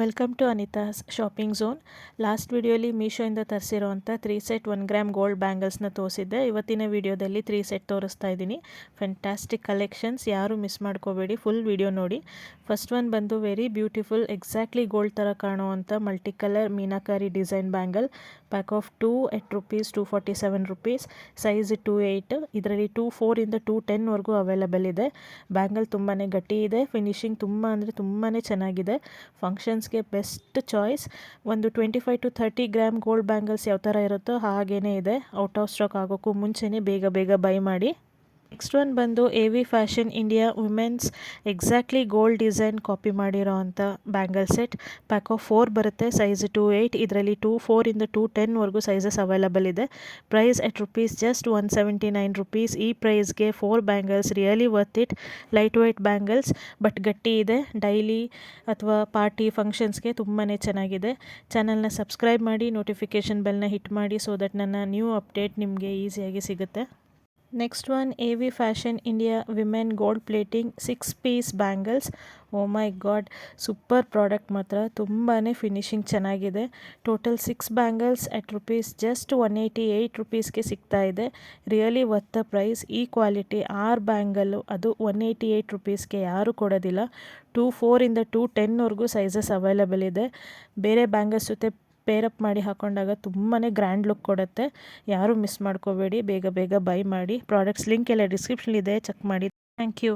Welcome to Anita's shopping zone. Last ವಿಡಿಯೋಲಿ ಮೀಶೋಯಿಂದ ತರಿಸಿರೋವಂಥ 3 ಸೆಟ್ 1 ಗ್ರಾಮ್ ಗೋಲ್ಡ್ ಬ್ಯಾಂಗಲ್ಸ್ನ ತೋರಿಸಿದ್ದೆ. ಇವತ್ತಿನ ವಿಡಿಯೋದಲ್ಲಿ 3 ಸೆಟ್ ತೋರಿಸ್ತಾ ಇದ್ದೀನಿ. ಫ್ಯಾಂಟಾಸ್ಟಿಕ್ ಕಲೆಕ್ಷನ್ಸ್, ಯಾರು ಮಿಸ್ ಮಾಡ್ಕೋಬೇಡಿ, ಫುಲ್ ವಿಡಿಯೋ ನೋಡಿ. ಫಸ್ಟ್ ಒನ್ ಬಂದು ವೆರಿ ಬ್ಯೂಟಿಫುಲ್ ಎಕ್ಸಾಕ್ಟ್ಲಿ ಗೋಲ್ಡ್ ಥರ ಕಾಣುವಂಥ multi colour meenakari design bangle. Pack of 2 at rupees 247 rupees. Size 2.8. ಇದರಲ್ಲಿ 2.4 2.10ವರೆಗೂ ಅವೈಲೇಬಲ್ ಇದೆ. ಬ್ಯಾಂಗಲ್ ತುಂಬಾ ಗಟ್ಟಿ ಇದೆ, ಫಿನಿಶಿಂಗ್ ತುಂಬ ಅಂದರೆ ತುಂಬಾ ಚೆನ್ನಾಗಿದೆ. ಫಂಕ್ಷನ್ಸ್ಗೆ ಬೆಸ್ಟ್ ಚಾಯ್ಸ್. ಒಂದು 25 to 30 ಗ್ರಾಮ್ ಗೋಲ್ಡ್ ಬ್ಯಾಂಗಲ್ಸ್ ಯಾವ ಥರ ಇರುತ್ತೋ ಹಾಗೇ ಇದೆ. ಔಟ್ ಆಫ್ ಸ್ಟಾಕ್ ಆಗೋಕ್ಕೂ ಮುಂಚೆನೇ ಬೇಗ ಬೈ ಮಾಡಿ. ನೆಕ್ಸ್ಟ್ ಒನ್ ಬಂದು AV fashion India women's exactly gold design copy ಮಾಡಿರೋ ಅಂಥ ಬ್ಯಾಂಗಲ್ ಸೆಟ್. ಪ್ಯಾಕ್ ಆಫ್ 4 ಬರುತ್ತೆ. ಸೈಜ್ 2.8. ಇದರಲ್ಲಿ 2.4 2.10ವರೆಗೂ ಸೈಜಸ್ ಅವೈಲೇಬಲ್ ಇದೆ. Price at rupees just 179 rupees. ಈ ಪ್ರೈಸ್ಗೆ 4 bangles really worth it. Light weight bangles but ಗಟ್ಟಿ ಇದೆ. ಡೈಲಿ ಅಥವಾ ಪಾರ್ಟಿ ಫಂಕ್ಷನ್ಸ್ಗೆ ತುಂಬಾ ಚೆನ್ನಾಗಿದೆ. ಚಾನಲ್ನ ಸಬ್ಸ್ಕ್ರೈಬ್ ಮಾಡಿ, ನೋಟಿಫಿಕೇಷನ್ ಬೆಲ್ನ ಹಿಟ್ ಮಾಡಿ, ಸೊ ದಟ್ ನನ್ನ ನ್ಯೂ ಅಪ್ಡೇಟ್ ನಿಮಗೆ ಈಸಿಯಾಗಿ ಸಿಗುತ್ತೆ. Next one AV fashion India women gold plating 6 piece bangles. Oh my God, super product ಮಾತ್ರ. ತುಂಬಾ ಫಿನಿಶಿಂಗ್ ಚೆನ್ನಾಗಿದೆ. Total 6 bangles at rupees just 188 ರುಪೀಸ್ಗೆ ಸಿಗ್ತಾ ಇದೆ. Really worth the price. ಈ ಕ್ವಾಲಿಟಿ 6 ಬ್ಯಾಂಗಲ್ಲು ಅದು 188 ರುಪೀಸ್ಗೆ ಯಾರೂ ಕೊಡೋದಿಲ್ಲ. 2.4 2.10ವರೆಗೂ ಸೈಜಸ್ ಅವೈಲೇಬಲ್ ಇದೆ. ಬೇರೆ ಬ್ಯಾಂಗಲ್ಸ್ ಜೊತೆ ಪೇರಪ್ ಮಾಡಿ ಹಾಕೊಂಡಾಗ ತುಂಬಾ ಗ್ರ್ಯಾಂಡ್ ಲುಕ್ ಕೊಡುತ್ತೆ. ಯಾರೂ ಮಿಸ್ ಮಾಡ್ಕೋಬೇಡಿ, ಬೇಗ ಬೈ ಮಾಡಿ. ಪ್ರಾಡಕ್ಟ್ಸ್ ಲಿಂಕ್ ಎಲ್ಲ ಡಿಸ್ಕ್ರಿಪ್ಷನ್ ಇದೆ, ಚೆಕ್ ಮಾಡಿ. Thank you.